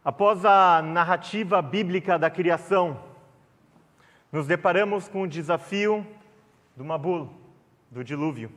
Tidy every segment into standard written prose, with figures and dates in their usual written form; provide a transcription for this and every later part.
Após a narrativa bíblica da criação, nos deparamos com o desafio do Mabul, do dilúvio,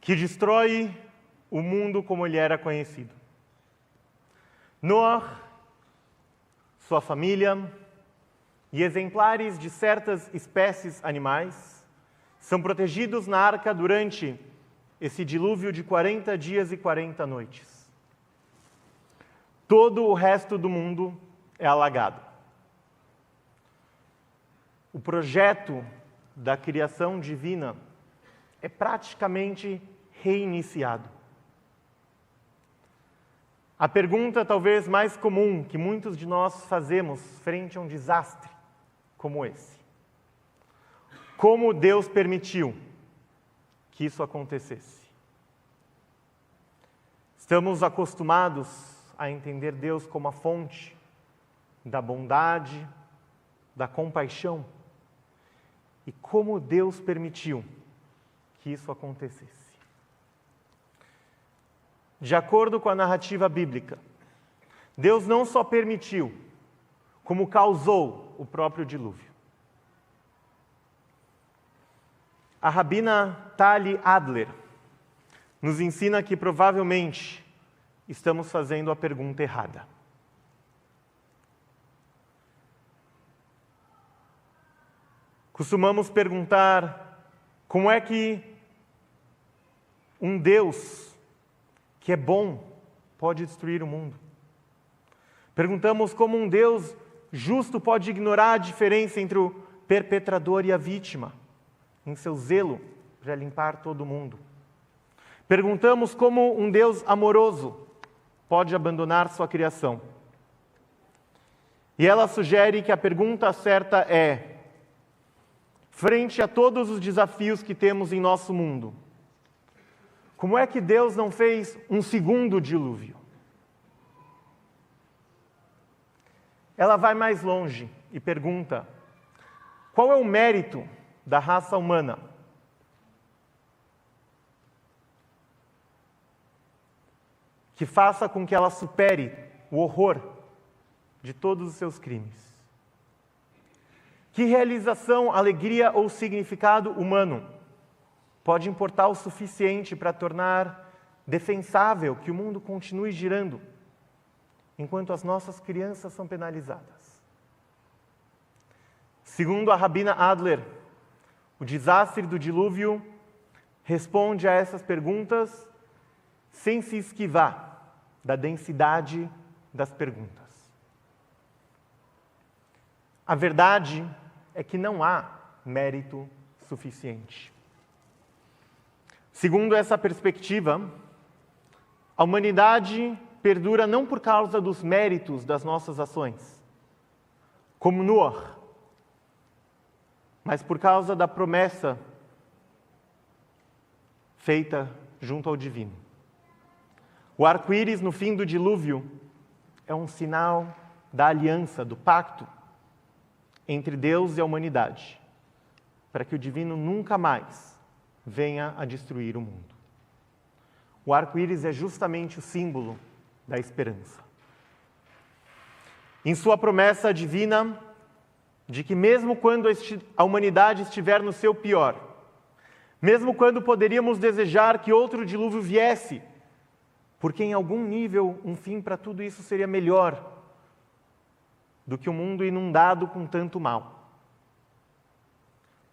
que destrói o mundo como ele era conhecido. Noah, sua família e exemplares de certas espécies animais são protegidos na arca durante esse dilúvio de 40 dias e 40 noites. Todo o resto do mundo é alagado. O projeto da criação divina é praticamente reiniciado. A pergunta talvez mais comum que muitos de nós fazemos frente a um desastre como esse: como Deus permitiu que isso acontecesse? Estamos acostumados a entender Deus como a fonte da bondade, da compaixão. E como Deus permitiu que isso acontecesse? De acordo com a narrativa bíblica, Deus não só permitiu, como causou o próprio dilúvio. A rabina Tali Adler nos ensina que provavelmente estamos fazendo a pergunta errada. Costumamos perguntar como é que um Deus que é bom pode destruir o mundo. Perguntamos como um Deus justo pode ignorar a diferença entre o perpetrador e a vítima, em seu zelo para limpar todo mundo. Perguntamos como um Deus amoroso pode abandonar sua criação. E ela sugere que a pergunta certa é: frente a todos os desafios que temos em nosso mundo, como é que Deus não fez um segundo dilúvio? Ela vai mais longe e pergunta: qual é o mérito da raça humana que faça com que ela supere o horror de todos os seus crimes? Que realização, alegria ou significado humano pode importar o suficiente para tornar defensável que o mundo continue girando, enquanto as nossas crianças são penalizadas? Segundo a rabina Adler, o desastre do dilúvio responde a essas perguntas sem se esquivar da densidade das perguntas. A verdade é que não há mérito suficiente. Segundo essa perspectiva, a humanidade perdura não por causa dos méritos das nossas ações, como Noah, mas por causa da promessa feita junto ao divino. O arco-íris no fim do dilúvio é um sinal da aliança, do pacto entre Deus e a humanidade, para que o divino nunca mais venha a destruir o mundo. O arco-íris é justamente o símbolo da esperança. Em sua promessa divina de que mesmo quando a humanidade estiver no seu pior, mesmo quando poderíamos desejar que outro dilúvio viesse, porque em algum nível um fim para tudo isso seria melhor do que um mundo inundado com tanto mal.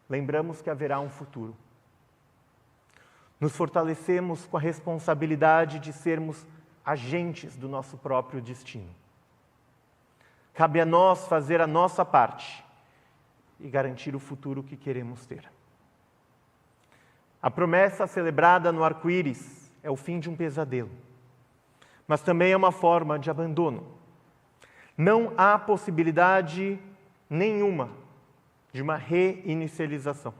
Lembramos que haverá um futuro. Nos fortalecemos com a responsabilidade de sermos agentes do nosso próprio destino. Cabe a nós fazer a nossa parte e garantir o futuro que queremos ter. A promessa celebrada no arco-íris é o fim de um pesadelo, mas também é uma forma de abandono. Não há possibilidade nenhuma de uma reinicialização.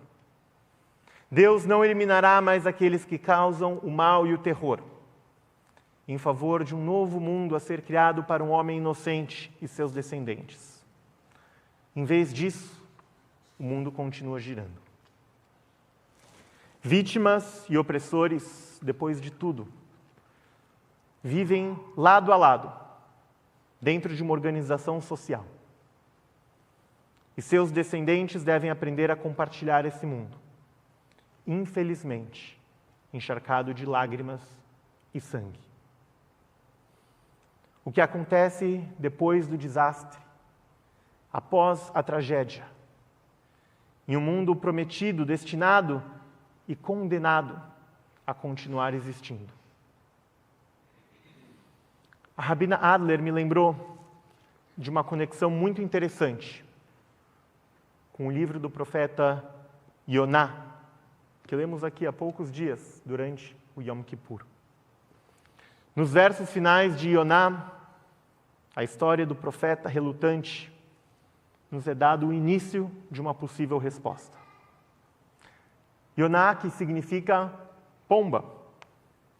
Deus não eliminará mais aqueles que causam o mal e o terror, em favor de um novo mundo a ser criado para um homem inocente e seus descendentes. Em vez disso, o mundo continua girando. Vítimas e opressores, depois de tudo, vivem lado a lado, dentro de uma organização social. E seus descendentes devem aprender a compartilhar esse mundo, infelizmente, encharcado de lágrimas e sangue. O que acontece depois do desastre, após a tragédia, em um mundo prometido, destinado e condenado a continuar existindo. A Rabina Adler me lembrou de uma conexão muito interessante com o livro do profeta Yoná, que lemos aqui há poucos dias, durante o Yom Kippur. Nos versos finais de Yoná, a história do profeta relutante, nos é dado o início de uma possível resposta. Yoná, que significa pomba,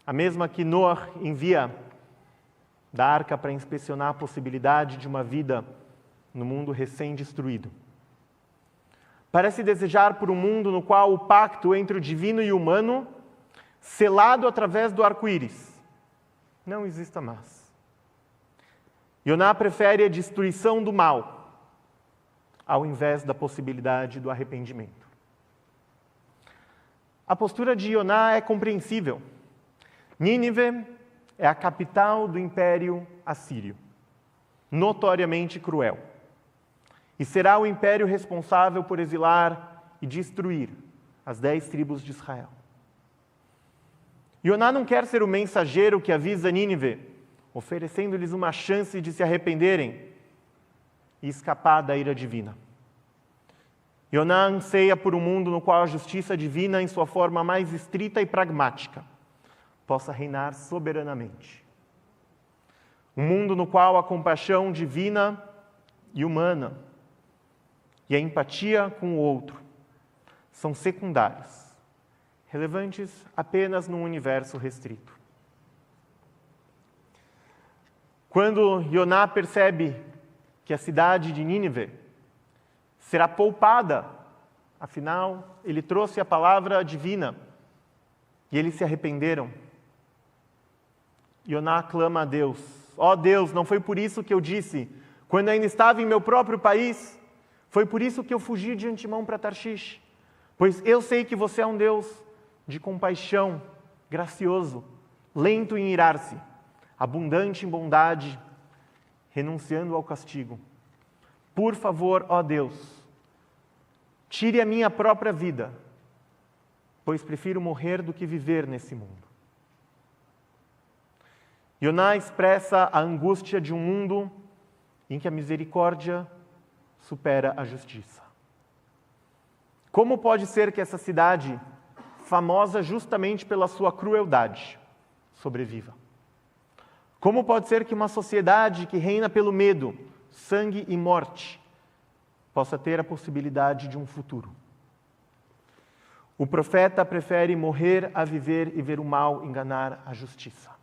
a mesma que Noah envia da arca para inspecionar a possibilidade de uma vida no mundo recém-destruído. Parece desejar por um mundo no qual o pacto entre o divino e o humano, selado através do arco-íris, não exista mais. Yoná prefere a destruição do mal, ao invés da possibilidade do arrependimento. A postura de Yoná é compreensível. Nínive é a capital do Império Assírio, notoriamente cruel. E será o império responsável por exilar e destruir as 10 tribos de Israel. Yoná não quer ser o mensageiro que avisa Nínive, oferecendo-lhes uma chance de se arrependerem e escapar da ira divina. Yoná anseia por um mundo no qual a justiça divina, em sua forma mais estrita e pragmática, possa reinar soberanamente. Um mundo no qual a compaixão divina e humana e a empatia com o outro são secundários, relevantes apenas num universo restrito. Quando Yoná percebe que a cidade de Nínive será poupada, afinal, ele trouxe a palavra divina e eles se arrependeram, Yoná clama a Deus: ó Deus, não foi por isso que eu disse, quando ainda estava em meu próprio país, foi por isso que eu fugi de antemão para Tarshish, pois eu sei que você é um Deus de compaixão, gracioso, lento em irar-se, abundante em bondade, renunciando ao castigo. Por favor, ó Deus, tire a minha própria vida, pois prefiro morrer do que viver nesse mundo. Yoná expressa a angústia de um mundo em que a misericórdia supera a justiça. Como pode ser que essa cidade, famosa justamente pela sua crueldade, sobreviva? Como pode ser que uma sociedade que reina pelo medo, sangue e morte, possa ter a possibilidade de um futuro? O profeta prefere morrer a viver e ver o mal enganar a justiça.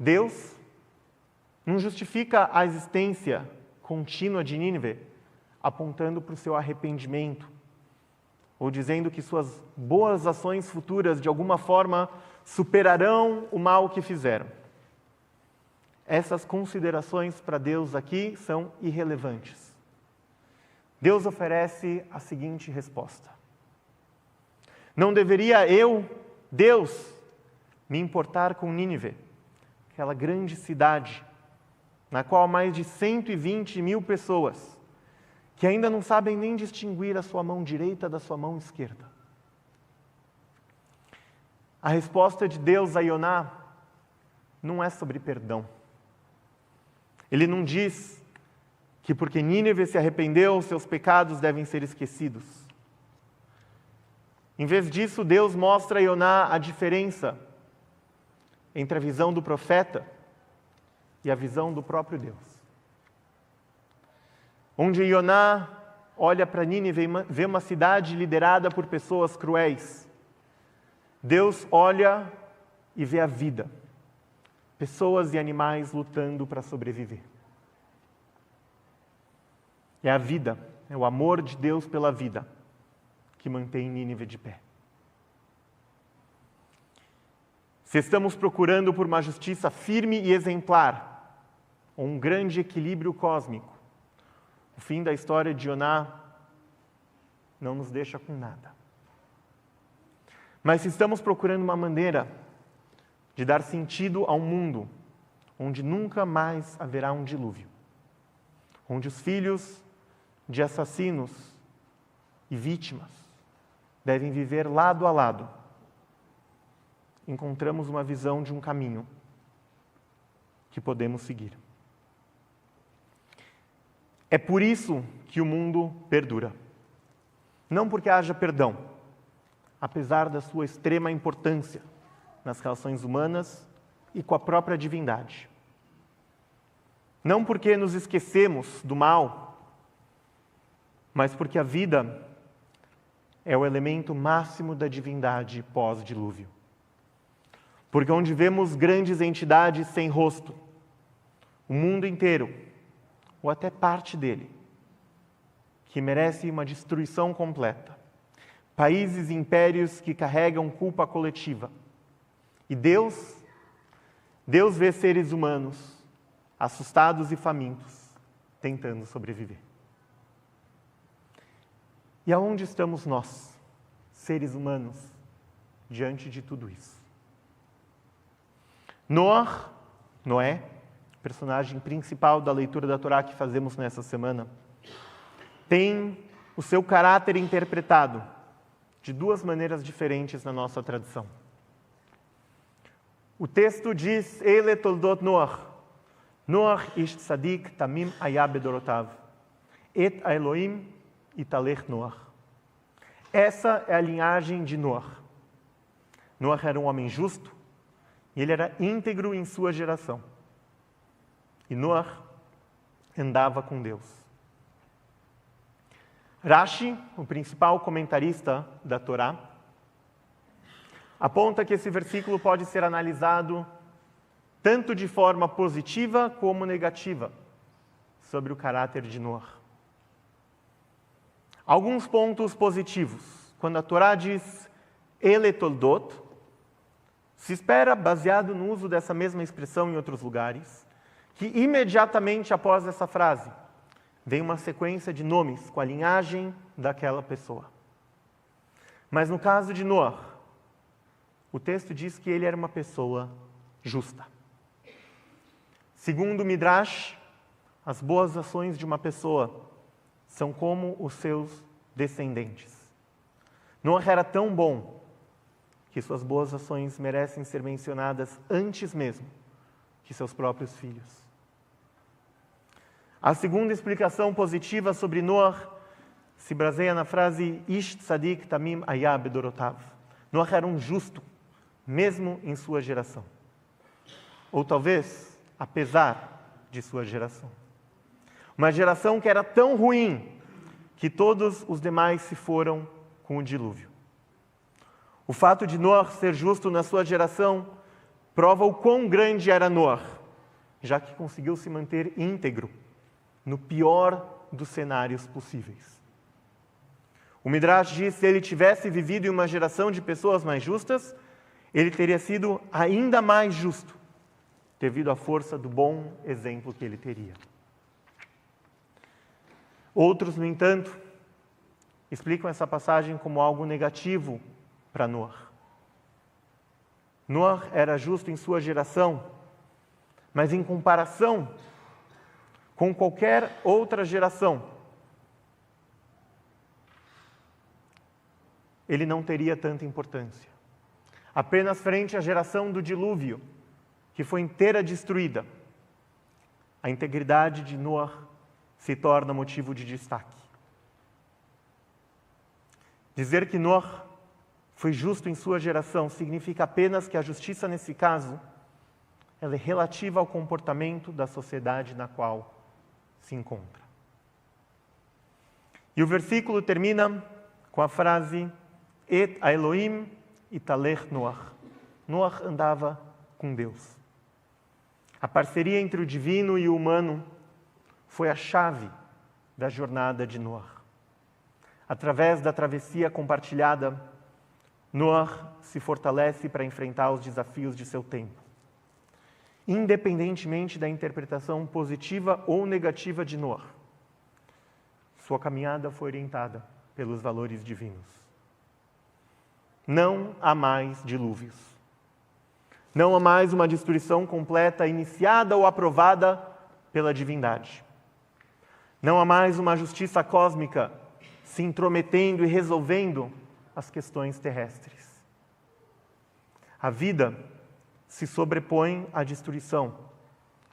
Deus não justifica a existência contínua de Nínive apontando para o seu arrependimento ou dizendo que suas boas ações futuras de alguma forma superarão o mal que fizeram. Essas considerações para Deus aqui são irrelevantes. Deus oferece a seguinte resposta: não deveria eu, Deus, me importar com Nínive, aquela grande cidade na qual há mais de 120 mil pessoas que ainda não sabem nem distinguir a sua mão direita da sua mão esquerda? A resposta de Deus a Yoná não é sobre perdão. Ele não diz que porque Nínive se arrependeu, seus pecados devem ser esquecidos. Em vez disso, Deus mostra a Yoná a diferença entre a visão do profeta e a visão do próprio Deus. Onde Yoná olha para Nínive e vê uma cidade liderada por pessoas cruéis, Deus olha e vê a vida, pessoas e animais lutando para sobreviver. É a vida, é o amor de Deus pela vida que mantém Nínive de pé. Se estamos procurando por uma justiça firme e exemplar, ou um grande equilíbrio cósmico, o fim da história de Yoná não nos deixa com nada. Mas se estamos procurando uma maneira de dar sentido a um mundo onde nunca mais haverá um dilúvio, onde os filhos de assassinos e vítimas devem viver lado a lado, encontramos uma visão de um caminho que podemos seguir. É por isso que o mundo perdura. Não porque haja perdão, apesar da sua extrema importância nas relações humanas e com a própria divindade. Não porque nos esquecemos do mal, mas porque a vida é o elemento máximo da divindade pós-dilúvio. Porque onde vemos grandes entidades sem rosto, o mundo inteiro, ou até parte dele, que merece uma destruição completa, países e impérios que carregam culpa coletiva, e Deus vê seres humanos assustados e famintos, tentando sobreviver. E aonde estamos nós, seres humanos, diante de tudo isso? Noé, personagem principal da leitura da Torá que fazemos nessa semana, tem o seu caráter interpretado de duas maneiras diferentes na nossa tradição. O texto diz, Ele toldot Noach, Noach ish tzadik tamim haya bedorotav, et Elohim italech Noach. Essa é a linhagem de Noach. Noach era um homem justo e ele era íntegro em sua geração. E Noach andava com Deus. Rashi, o principal comentarista da Torá, aponta que esse versículo pode ser analisado tanto de forma positiva como negativa sobre o caráter de Noach. Alguns pontos positivos. Quando a Torá diz Ele toldot, se espera, baseado no uso dessa mesma expressão em outros lugares, que imediatamente após essa frase vem uma sequência de nomes com a linhagem daquela pessoa. Mas no caso de Noach, o texto diz que ele era uma pessoa justa. Segundo o Midrash, as boas ações de uma pessoa são como os seus descendentes. Noach era tão bom que suas boas ações merecem ser mencionadas antes mesmo que seus próprios filhos. A segunda explicação positiva sobre Noach se baseia na frase Ish tzadik tamim haya bedorotav. Noach era um justo, mesmo em sua geração. Ou talvez, apesar de sua geração. Uma geração que era tão ruim que todos os demais se foram com o dilúvio. O fato de Noach ser justo na sua geração prova o quão grande era Noach, já que conseguiu se manter íntegro no pior dos cenários possíveis. O Midrash diz que se ele tivesse vivido em uma geração de pessoas mais justas, ele teria sido ainda mais justo, devido à força do bom exemplo que ele teria. Outros, no entanto, explicam essa passagem como algo negativo para Noach. Noach era justo em sua geração, mas em comparação com qualquer outra geração, ele não teria tanta importância. Apenas frente à geração do dilúvio, que foi inteira destruída, a integridade de Noach se torna motivo de destaque. Dizer que Noach foi justo em sua geração significa apenas que a justiça, nesse caso, ela é relativa ao comportamento da sociedade na qual se encontra. E o versículo termina com a frase Et Elohim italech Noach. Noach andava com Deus. A parceria entre o divino e o humano foi a chave da jornada de Noach. Através da travessia compartilhada, Noah se fortalece para enfrentar os desafios de seu tempo. Independentemente da interpretação positiva ou negativa de Noah, sua caminhada foi orientada pelos valores divinos. Não há mais dilúvios. Não há mais uma destruição completa iniciada ou aprovada pela divindade. Não há mais uma justiça cósmica se intrometendo e resolvendo as questões terrestres. A vida se sobrepõe à destruição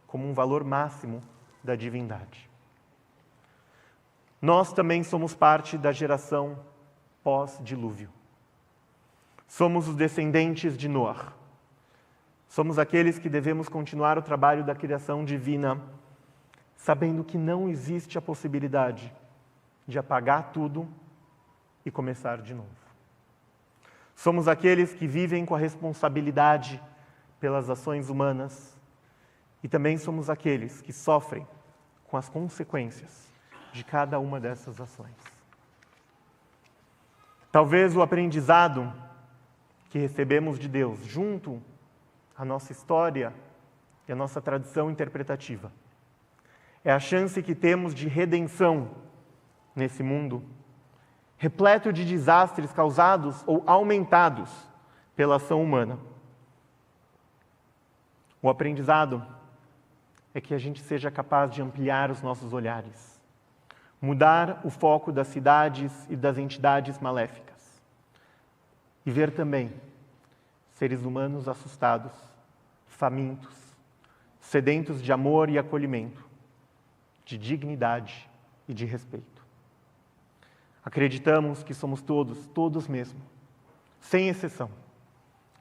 como um valor máximo da divindade. Nós também somos parte da geração pós-dilúvio. Somos os descendentes de Noah. Somos aqueles que devemos continuar o trabalho da criação divina, sabendo que não existe a possibilidade de apagar tudo e começar de novo. Somos aqueles que vivem com a responsabilidade pelas ações humanas e também somos aqueles que sofrem com as consequências de cada uma dessas ações. Talvez o aprendizado que recebemos de Deus, junto à nossa história e à nossa tradição interpretativa, é a chance que temos de redenção nesse mundo, repleto de desastres causados ou aumentados pela ação humana. O aprendizado é que a gente seja capaz de ampliar os nossos olhares, mudar o foco das cidades e das entidades maléficas e ver também seres humanos assustados, famintos, sedentos de amor e acolhimento, de dignidade e de respeito. Acreditamos que somos todos mesmo, sem exceção,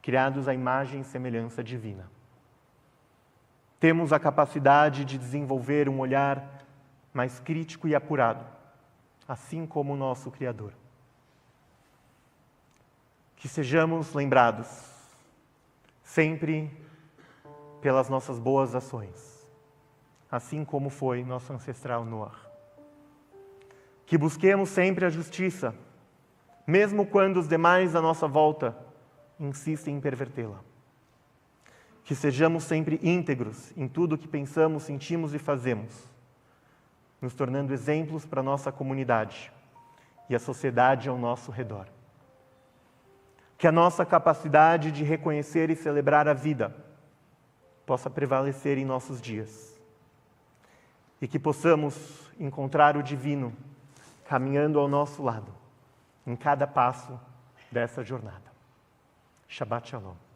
criados à imagem e semelhança divina. Temos a capacidade de desenvolver um olhar mais crítico e apurado, assim como o nosso Criador. Que sejamos lembrados sempre pelas nossas boas ações, assim como foi nosso ancestral Noah. Que busquemos sempre a justiça, mesmo quando os demais à nossa volta insistem em pervertê-la. Que sejamos sempre íntegros em tudo o que pensamos, sentimos e fazemos, nos tornando exemplos para a nossa comunidade e a sociedade ao nosso redor. Que a nossa capacidade de reconhecer e celebrar a vida possa prevalecer em nossos dias. E que possamos encontrar o divino caminhando ao nosso lado, em cada passo dessa jornada. Shabbat Shalom.